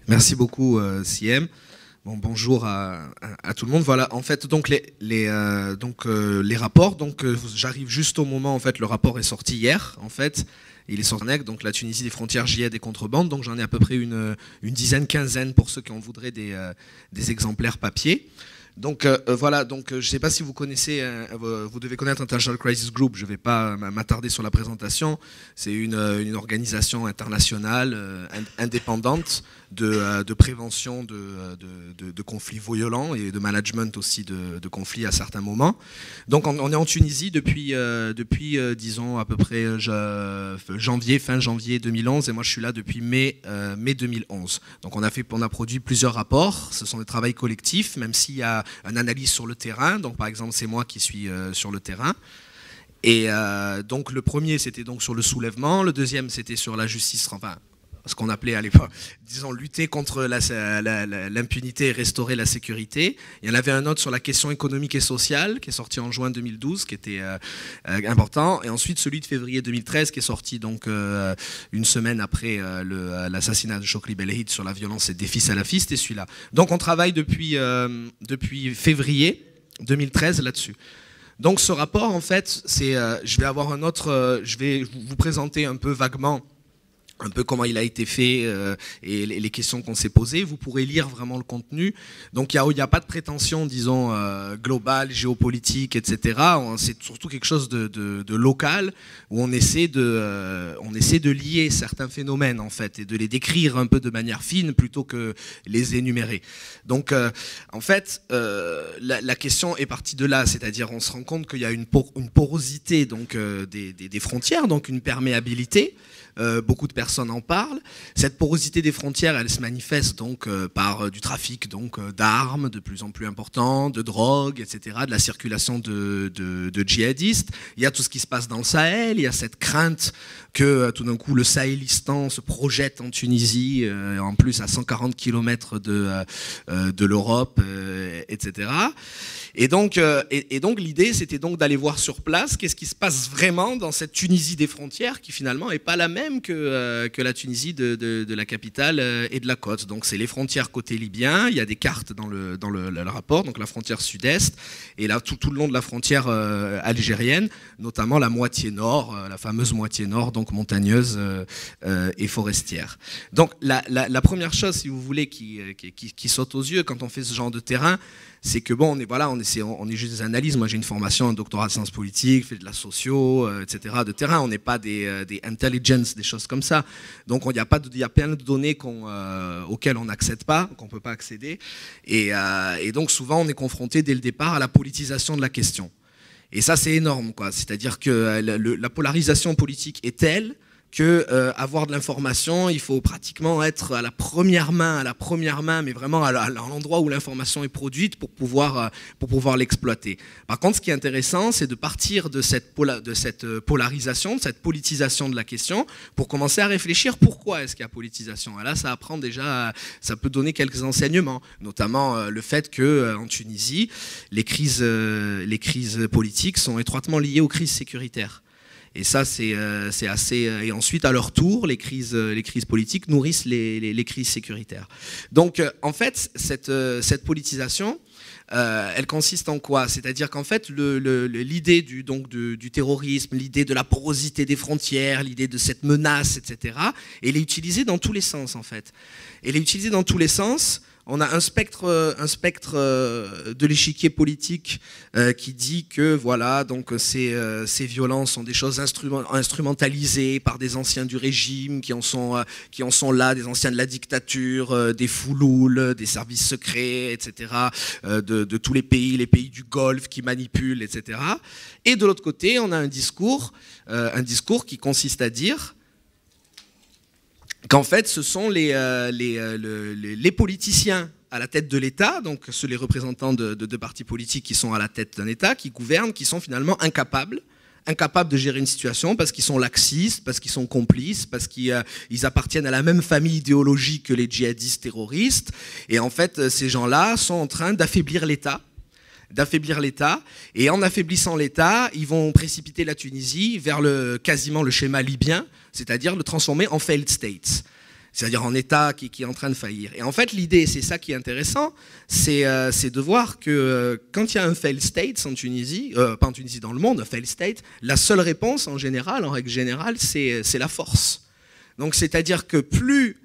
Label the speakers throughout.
Speaker 1: Merci beaucoup, Siem. Bon, bonjour à tout le monde. Voilà, en fait, donc les rapports. J'arrive juste au moment. En fait, le rapport est sorti hier. En fait, il est sorti. Donc la Tunisie des frontières, JA des contrebandes. Donc j'en ai à peu près une dizaine, quinzaine pour ceux qui en voudraient des exemplaires papier. Donc voilà, donc je ne sais pas si vous connaissez, vous devez connaître International Crisis Group, je ne vais pas m'attarder sur la présentation, c'est une organisation internationale indépendante de prévention de conflits violents et de management aussi de conflits à certains moments. Donc on est en Tunisie depuis disons à peu près fin janvier 2011 et moi je suis là depuis mai 2011. Donc on a produit plusieurs rapports, ce sont des travaux collectifs, même s'il y a une analyse sur le terrain, donc par exemple c'est moi qui suis sur le terrain. Et donc le premier c'était donc sur le soulèvement, le deuxième c'était sur la justice, enfin ce qu'on appelait à l'époque, disons, lutter contre l'impunité et restaurer la sécurité. Il y en avait un autre sur la question économique et sociale, qui est sorti en juin 2012, qui était important. Et ensuite, celui de février 2013, qui est sorti donc une semaine après l'assassinat de Chokri Belhid sur la violence et des défis salafistes, et celui-là. Donc on travaille depuis février 2013 là-dessus. Donc ce rapport, en fait, je vais vous présenter un peu vaguement un peu comment il a été fait et les questions qu'on s'est posées. Vous pourrez lire vraiment le contenu. Donc il n'y a pas de prétention, disons, globale, géopolitique, etc. C'est surtout quelque chose de local où on essaie de lier certains phénomènes, en fait, et de les décrire un peu de manière fine plutôt que les énumérer. Donc en fait, la question est partie de là, c'est-à-dire on se rend compte qu'il y a une porosité donc, des frontières, donc une perméabilité. Beaucoup de personnes en parlent. Cette porosité des frontières, elle se manifeste donc par du trafic d'armes de plus en plus important, de drogue, etc., de la circulation de djihadistes. Il y a tout ce qui se passe dans le Sahel. Il y a cette crainte que tout d'un coup le Sahélistan se projette en Tunisie, en plus à 140 km de l'Europe, etc. Et donc l'idée, c'était donc d'aller voir sur place qu'est-ce qui se passe vraiment dans cette Tunisie des frontières qui finalement n'est pas la même que la Tunisie de la capitale et de la côte. Donc c'est les frontières côté libyen, il y a des cartes dans le rapport, donc la frontière sud-est, et là tout le long de la frontière algérienne, notamment la moitié nord, la fameuse moitié nord, donc montagneuse et forestière. Donc la première chose, si vous voulez, qui saute aux yeux quand on fait ce genre de terrain, c'est que bon, on est juste des analyses. Moi, j'ai une formation, un doctorat de sciences politiques, fait de la socio, etc. de terrain. On n'est pas des intelligence, des choses comme ça. Donc, il y a plein de données auxquelles on n'accède pas, qu'on ne peut pas accéder. Et donc, souvent, on est confronté dès le départ à la politisation de la question. Et ça, c'est énorme, quoi. C'est-à-dire que la polarisation politique est telle que avoir de l'information, il faut pratiquement être à la première main, mais vraiment à l'endroit où l'information est produite pour pouvoir l'exploiter. Par contre, ce qui est intéressant, c'est de partir de cette polarisation, de cette politisation de la question, pour commencer à réfléchir pourquoi est-ce qu'il y a politisation. Et là, ça peut donner quelques enseignements, notamment le fait que en Tunisie, les crises politiques sont étroitement liées aux crises sécuritaires. Et ça, c'est assez. Et ensuite, à leur tour, les crises politiques nourrissent les crises sécuritaires. Donc, en fait, cette politisation, elle consiste en quoi? C'est-à-dire qu'en fait, l'idée du terrorisme, l'idée de la porosité des frontières, l'idée de cette menace, etc., elle est utilisée dans tous les sens, en fait. Elle est utilisée dans tous les sens. On a un spectre de l'échiquier politique qui dit que voilà, donc ces violences sont des choses instrumentalisées par des anciens du régime qui en sont là, des anciens de la dictature, des foulouls, des services secrets, etc., de tous les pays du Golfe qui manipulent, etc. Et de l'autre côté, on a un discours qui consiste à dire qu'en fait, ce sont les politiciens à la tête de l'État, donc les représentants de partis politiques qui sont à la tête d'un État, qui gouvernent, qui sont finalement incapables de gérer une situation parce qu'ils sont laxistes, parce qu'ils sont complices, parce qu'ils appartiennent à la même famille idéologique que les djihadistes terroristes. Et en fait, ces gens-là sont en train d'affaiblir l'État. Et en affaiblissant l'État, ils vont précipiter la Tunisie vers quasiment le schéma libyen, c'est-à-dire le transformer en failed states. c'est-à-dire en État qui est en train de faillir. Et en fait, l'idée, c'est ça qui est intéressant, c'est de voir que quand il y a un fail state en Tunisie, pas en Tunisie, dans le monde, un fail state, la seule réponse en général, en règle générale, c'est la force. Donc c'est-à-dire que plus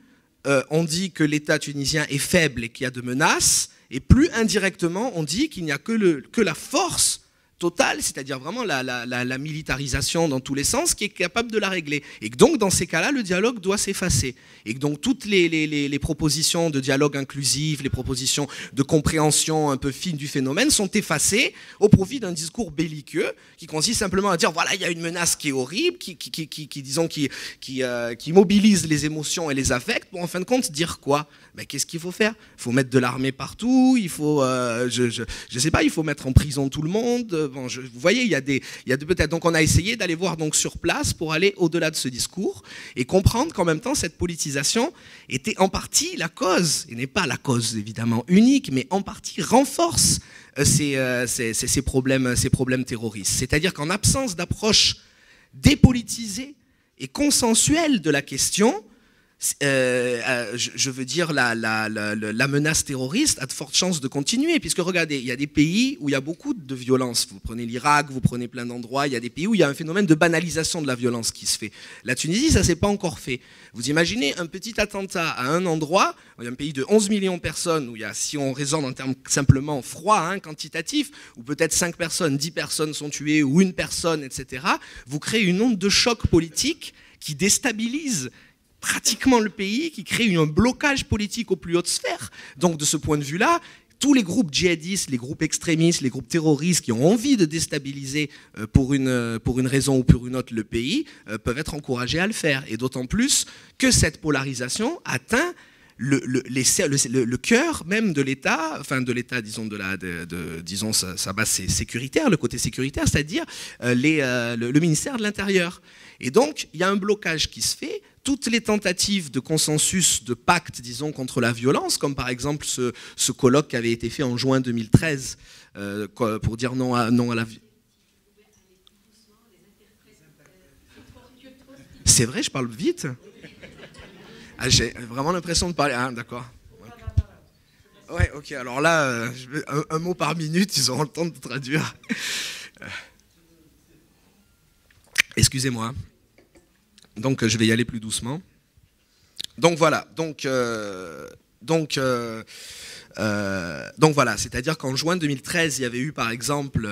Speaker 1: on dit que l'État tunisien est faible et qu'il y a de menaces, et plus indirectement on dit qu'il n'y a que la force totale, c'est-à-dire vraiment la militarisation dans tous les sens, qui est capable de la régler. Et que donc, dans ces cas-là, le dialogue doit s'effacer. Et que donc, toutes les propositions de dialogue inclusif, les propositions de compréhension un peu fine du phénomène sont effacées au profit d'un discours belliqueux qui consiste simplement à dire, voilà, il y a une menace qui est horrible, qui mobilise les émotions et les affects, pour en fin de compte dire quoi? Ben, qu'est-ce qu'il faut faire? Il faut mettre de l'armée partout, il faut, je sais pas, il faut mettre en prison tout le monde. Bon, vous voyez, il y a peut-être. Donc, on a essayé d'aller voir donc sur place pour aller au-delà de ce discours et comprendre qu'en même temps, cette politisation était en partie la cause, et n'est pas la cause évidemment unique, mais en partie renforce ces problèmes terroristes. C'est-à-dire qu'en absence d'approche dépolitisée et consensuelle de la question, je veux dire, la menace terroriste a de fortes chances de continuer, puisque regardez, il y a des pays où il y a beaucoup de violence. Vous prenez l'Irak, vous prenez plein d'endroits, il y a des pays où il y a un phénomène de banalisation de la violence qui se fait. La Tunisie, ça ne s'est pas encore fait. Vous imaginez un petit attentat à un endroit, il y a un pays de 11 millions de personnes, où il y a, si on raisonne en termes simplement froids, quantitatifs, où peut-être 5 personnes, 10 personnes sont tuées, ou une personne, etc., vous créez une onde de choc politique qui déstabilise pratiquement le pays, qui crée un blocage politique aux plus hautes sphères. Donc de ce point de vue-là, tous les groupes djihadistes, les groupes extrémistes, les groupes terroristes qui ont envie de déstabiliser pour une raison ou pour une autre le pays peuvent être encouragés à le faire. Et d'autant plus que cette polarisation atteint le cœur même de l'État, enfin de l'État, disons, disons sa base sécuritaire, le côté sécuritaire, c'est-à-dire le ministère de l'Intérieur. Et donc, il y a un blocage qui se fait. Toutes les tentatives de consensus, de pacte, disons, contre la violence, comme par exemple ce colloque qui avait été fait en juin 2013 pour dire non à la violence. C'est vrai, je parle vite. Ah, j'ai vraiment l'impression de parler. Ah, d'accord. Ouais, ok. Alors là, un mot par minute, ils auront le temps de traduire. Excusez-moi. Donc, je vais y aller plus doucement. Donc voilà. Donc voilà. C'est-à-dire qu'en juin 2013, il y avait eu, par exemple,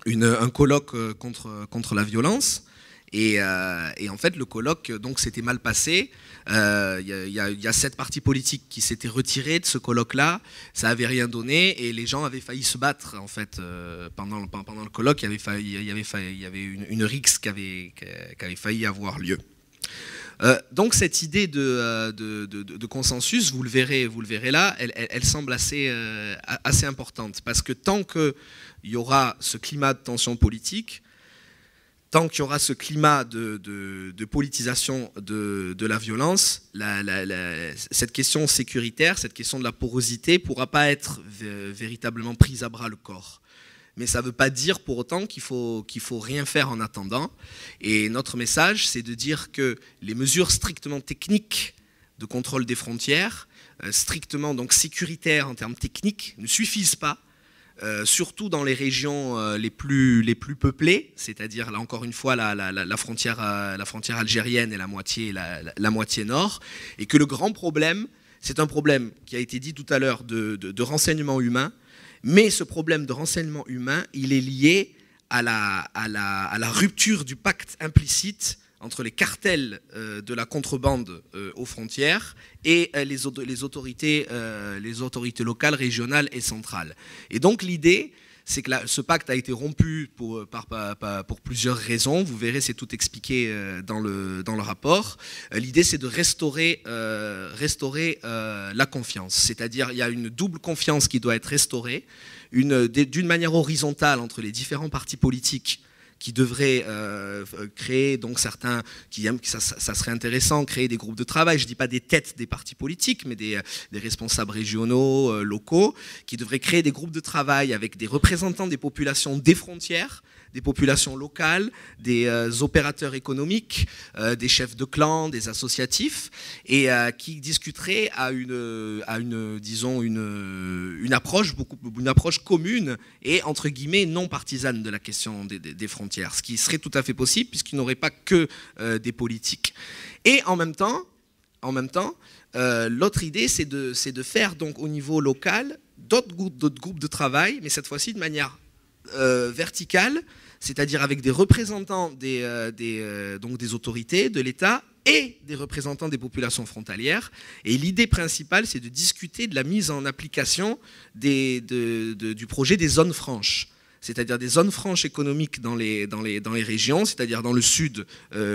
Speaker 1: un colloque contre la violence. Et en fait, le colloque s'était mal passé. Il y a 7 partis politiques qui s'étaient retirés de ce colloque-là. Ça n'avait rien donné et les gens avaient failli se battre en fait pendant le colloque. Il y avait une rixe qui avait failli avoir lieu. Donc cette idée de consensus, vous le verrez là, elle semble assez importante parce que tant qu'il y aura ce climat de tension politique, tant qu'il y aura ce climat de politisation de la violence, cette question sécuritaire, cette question de la porosité ne pourra pas être véritablement prise à bras le corps. Mais ça ne veut pas dire pour autant qu'il faut rien faire en attendant. Et notre message, c'est de dire que les mesures strictement techniques de contrôle des frontières, strictement donc sécuritaires en termes techniques, ne suffisent pas. Surtout dans les régions les plus peuplées, c'est-à-dire là encore une fois la frontière algérienne et la moitié nord, et que le grand problème, c'est un problème qui a été dit tout à l'heure de renseignement humain, mais ce problème de renseignement humain, il est lié à la rupture du pacte implicite entre les cartels de la contrebande aux frontières et les autorités locales, régionales et centrales. Et donc l'idée, c'est que ce pacte a été rompu pour plusieurs raisons. Vous verrez, c'est tout expliqué dans le rapport. L'idée, c'est de restaurer la confiance. C'est-à-dire, il y a une double confiance qui doit être restaurée, d'une manière horizontale entre les différents partis politiques qui devraient créer, donc certains, ça serait intéressant, créer des groupes de travail, je ne dis pas des têtes des partis politiques, mais des responsables régionaux, locaux, qui devraient créer des groupes de travail avec des représentants des populations des frontières des populations locales, des opérateurs économiques, des chefs de clan, des associatifs, et qui discuteraient à disons, une approche commune et entre guillemets non partisane de la question des frontières, ce qui serait tout à fait possible puisqu'il n'aurait pas que des politiques. Et en même temps, l'autre idée, c'est de faire donc au niveau local d'autres groupes de travail, mais cette fois-ci de manière verticale, c'est-à-dire avec des représentants donc des autorités, de l'État et des représentants des populations frontalières. Et l'idée principale, c'est de discuter de la mise en application du projet des zones franches. C'est-à-dire des zones franches économiques dans les régions, c'est-à-dire dans le sud,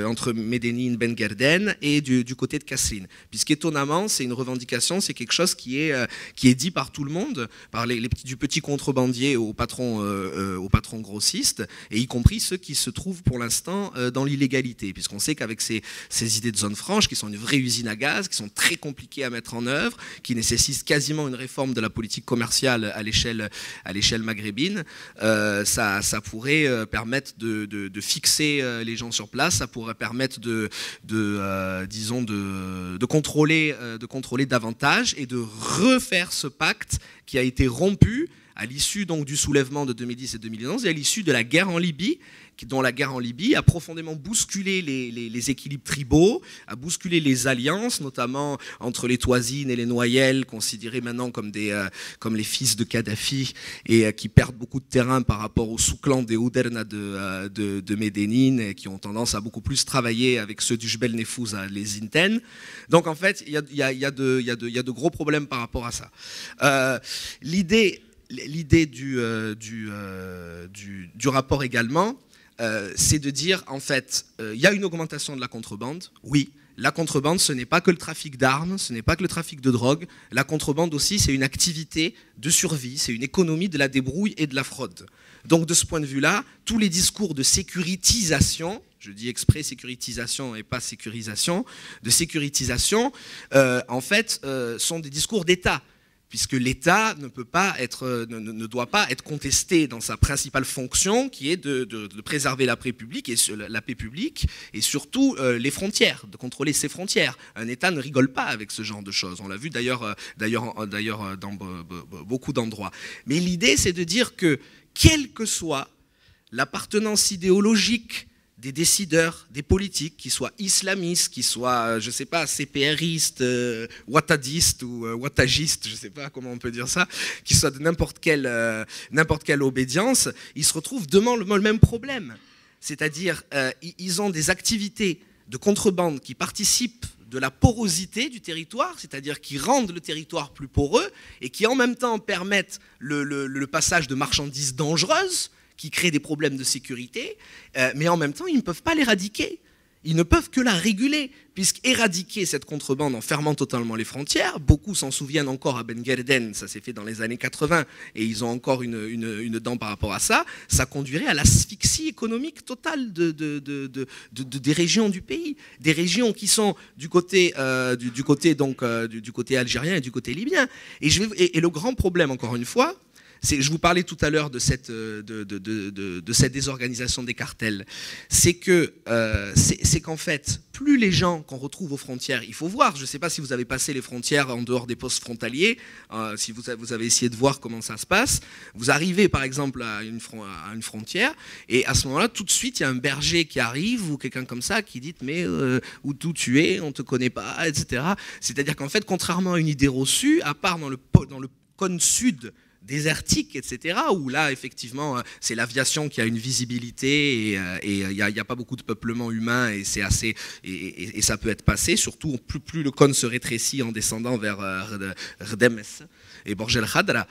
Speaker 1: entre Medellín, Ben Guerdén, et du côté de Kasserine. Puisqu'étonnamment, c'est une revendication, c'est quelque chose qui est dit par tout le monde, par du petit contrebandier au patron grossiste, et y compris ceux qui se trouvent pour l'instant dans l'illégalité. Puisqu'on sait qu'avec ces idées de zones franches, qui sont une vraie usine à gaz, qui sont très compliquées à mettre en œuvre, qui nécessitent quasiment une réforme de la politique commerciale à l'échelle maghrébine, ça pourrait permettre de fixer les gens sur place, ça pourrait permettre disons de contrôler davantage et de refaire ce pacte qui a été rompu à l'issue donc du soulèvement de 2010 et 2011 et à l'issue de la guerre en Libye, dont la guerre en Libye a profondément bousculé les équilibres tribaux, a bousculé les alliances, notamment entre les Toisines et les Noyelles, considérés maintenant comme les fils de Kadhafi, et qui perdent beaucoup de terrain par rapport aux sous-clans des Ouderna de Medellín, et qui ont tendance à beaucoup plus travailler avec ceux du Jbel Nefous, les Inten. Donc en fait, il y a de gros problèmes par rapport à ça. L'idée du rapport également, c'est de dire, en fait, il y a une augmentation de la contrebande, oui. La contrebande, ce n'est pas que le trafic d'armes, ce n'est pas que le trafic de drogue. La contrebande aussi, c'est une activité de survie, c'est une économie de la débrouille et de la fraude. Donc de ce point de vue-là, tous les discours de sécuritisation, je dis exprès sécuritisation et pas sécurisation, de sécuritisation, en fait, sont des discours d'État. Puisque l'État ne doit pas être contesté dans sa principale fonction, qui est de préserver la paix publique et surtout les frontières, de contrôler ses frontières. Un État ne rigole pas avec ce genre de choses. On l'a vu d'ailleurs dans beaucoup d'endroits. Mais l'idée, c'est de dire que, quelle que soit l'appartenance idéologique des décideurs, des politiques, qui soient islamistes, qui soient, je ne sais pas, CPRistes, ouattadistes ou ouattagistes, je ne sais pas comment on peut dire ça, qui soient de n'importe quelle obédience, ils se retrouvent devant le même problème. C'est-à-dire, ils ont des activités de contrebande qui participent de la porosité du territoire, c'est-à-dire qui rendent le territoire plus poreux et qui en même temps permettent le passage de marchandises dangereuses, qui créent des problèmes de sécurité, mais en même temps, ils ne peuvent pas l'éradiquer. Ils ne peuvent que la réguler, puisqu'éradiquer cette contrebande en fermant totalement les frontières, beaucoup s'en souviennent encore à Ben Guerdén, ça s'est fait dans les années 80, et ils ont encore une dent par rapport à ça, ça conduirait à l'asphyxie économique totale des régions du pays, des régions qui sont du côté algérien et du côté libyen. Et le grand problème, encore une fois, je vous parlais tout à l'heure de cette désorganisation des cartels, c'est qu'en fait, plus les gens qu'on retrouve aux frontières, il faut voir, je ne sais pas si vous avez passé les frontières en dehors des postes frontaliers, si vous avez essayé de voir comment ça se passe, vous arrivez par exemple à une frontière, et à ce moment-là, tout de suite, il y a un berger qui arrive, ou quelqu'un comme ça, qui dit « mais d'où tu es, on ne te connaît pas », etc. C'est-à-dire qu'en fait, contrairement à une idée reçue, à part dans le cône sud, désertique, etc., où là, effectivement, c'est l'aviation qui a une visibilité et il n'y a pas beaucoup de peuplement humain et c'est assez et ça peut être passé, surtout plus le cône se rétrécit en descendant vers Rdemes et Borj el Khadra.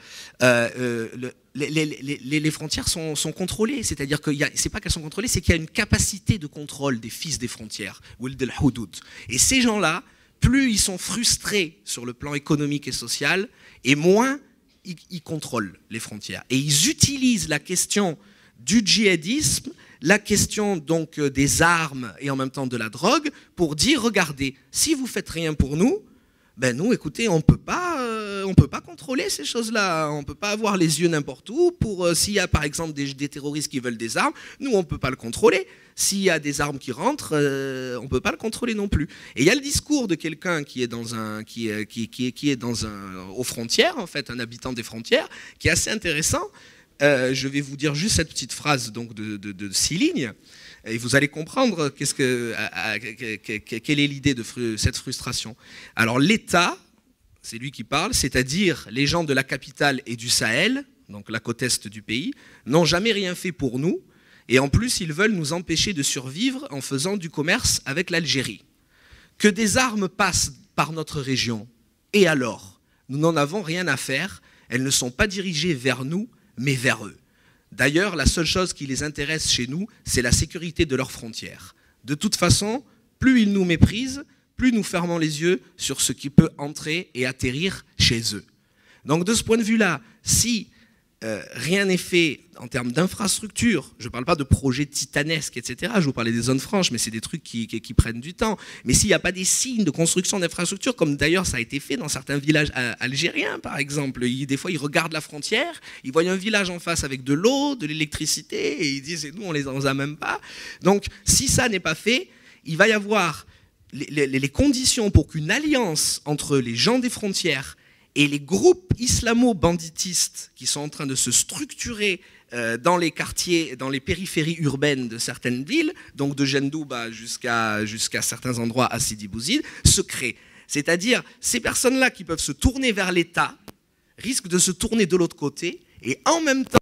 Speaker 1: Les frontières sont contrôlées, c'est-à-dire que c'est pas qu'elles sont contrôlées, c'est qu'il y a une capacité de contrôle des fils des frontières, Wild el Houdoud. Et ces gens-là, plus ils sont frustrés sur le plan économique et social, et moins ils contrôlent les frontières. Et ils utilisent la question du djihadisme, la question donc des armes et en même temps de la drogue, pour dire, regardez, si vous faites rien pour nous, ben nous, écoutez, on ne peut pas on peut pas contrôler ces choses-là. On peut pas avoir les yeux n'importe où. S'il y a par exemple des terroristes qui veulent des armes, nous on peut pas le contrôler. S'il y a des armes qui rentrent, on peut pas le contrôler non plus. Et il y a le discours de quelqu'un qui est aux frontières, en fait, un habitant des frontières, qui est assez intéressant. Je vais vous dire juste cette petite phrase donc de 6 lignes. Et vous allez comprendre quelle est l'idée de cette frustration. Alors l'État, c'est lui qui parle, c'est-à-dire les gens de la capitale et du Sahel, donc la côte est du pays, n'ont jamais rien fait pour nous, et en plus ils veulent nous empêcher de survivre en faisant du commerce avec l'Algérie. Que des armes passent par notre région, et alors? Nous n'en avons rien à faire, elles ne sont pas dirigées vers nous, mais vers eux. D'ailleurs, la seule chose qui les intéresse chez nous, c'est la sécurité de leurs frontières. De toute façon, plus ils nous méprisent, plus nous fermons les yeux sur ce qui peut entrer et atterrir chez eux. Donc de ce point de vue-là, si rien n'est fait en termes d'infrastructure, je ne parle pas de projets titanesques, etc. Je vous parlais des zones franches, mais c'est des trucs qui prennent du temps. Mais s'il n'y a pas des signes de construction d'infrastructures, comme d'ailleurs ça a été fait dans certains villages algériens, par exemple, des fois ils regardent la frontière, ils voient un village en face avec de l'eau, de l'électricité, et ils disent « nous on les en a même pas ». Donc si ça n'est pas fait, il va y avoir les conditions pour qu'une alliance entre les gens des frontières et les groupes islamo-banditistes qui sont en train de se structurer dans les quartiers, dans les périphéries urbaines de certaines villes, donc de Jendouba jusqu'à certains endroits à Sidi Bouzid, se créent. C'est-à-dire, ces personnes-là qui peuvent se tourner vers l'État risquent de se tourner de l'autre côté, et en même temps,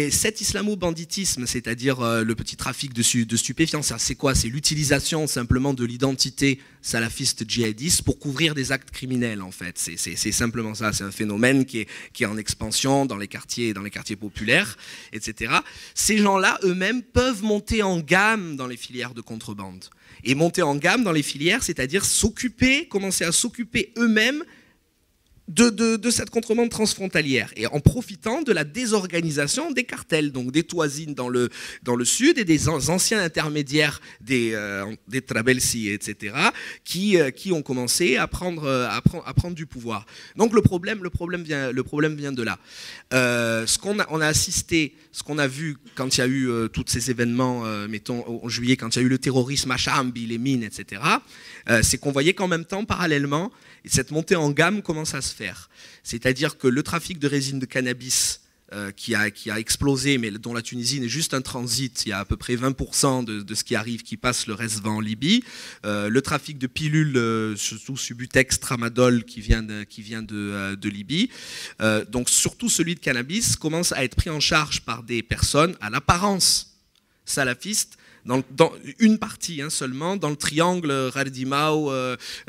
Speaker 1: cet islamo-banditisme, c'est-à-dire le petit trafic de stupéfiants, c'est quoi? C'est l'utilisation simplement de l'identité salafiste djihadiste pour couvrir des actes criminels, en fait. C'est simplement ça. C'est un phénomène qui est en expansion dans les quartiers populaires, etc. Ces gens-là, eux-mêmes, peuvent monter en gamme dans les filières de contrebande. Et monter en gamme dans les filières, c'est-à-dire commencer à s'occuper eux-mêmes de cette contrebande transfrontalière, et en profitant de la désorganisation des cartels, donc des Toisines dans le sud et des anciens intermédiaires des Trabelsi, etc., qui ont commencé à prendre du pouvoir. Donc le problème vient de là. On a assisté, ce qu'on a vu quand il y a eu tous ces événements, mettons en juillet, quand il y a eu le terrorisme à Chambi, les mines, etc., c'est qu'on voyait qu'en même temps, parallèlement, cette montée en gamme commence à se faire. C'est-à-dire que le trafic de résine de cannabis qui a explosé, mais dont la Tunisie n'est juste un transit, il y a à peu près 20% de ce qui arrive qui passe, le reste va en Libye. Le trafic de pilules, surtout Subutex, Tramadol, qui vient de Libye. Donc surtout celui de cannabis commence à être pris en charge par des personnes à l'apparence salafiste, dans une partie seulement, dans le triangle Ghardimao,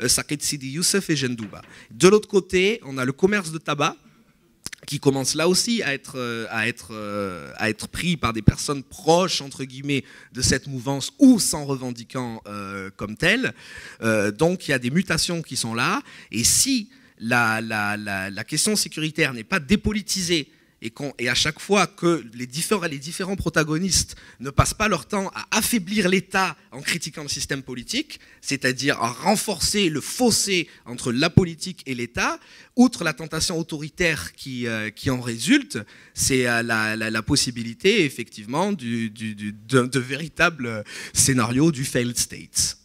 Speaker 1: Saqet Sidi Youssef et Jendouba. De l'autre côté, on a le commerce de tabac qui commence là aussi à être pris par des personnes proches, entre guillemets, de cette mouvance ou s'en revendiquant comme telle. Donc il y a des mutations qui sont là, et si la question sécuritaire n'est pas dépolitisée, et à chaque fois que les différents protagonistes ne passent pas leur temps à affaiblir l'État en critiquant le système politique, c'est-à-dire à renforcer le fossé entre la politique et l'État, outre la tentation autoritaire qui en résulte, c'est la possibilité effectivement de véritable scénario du failed states.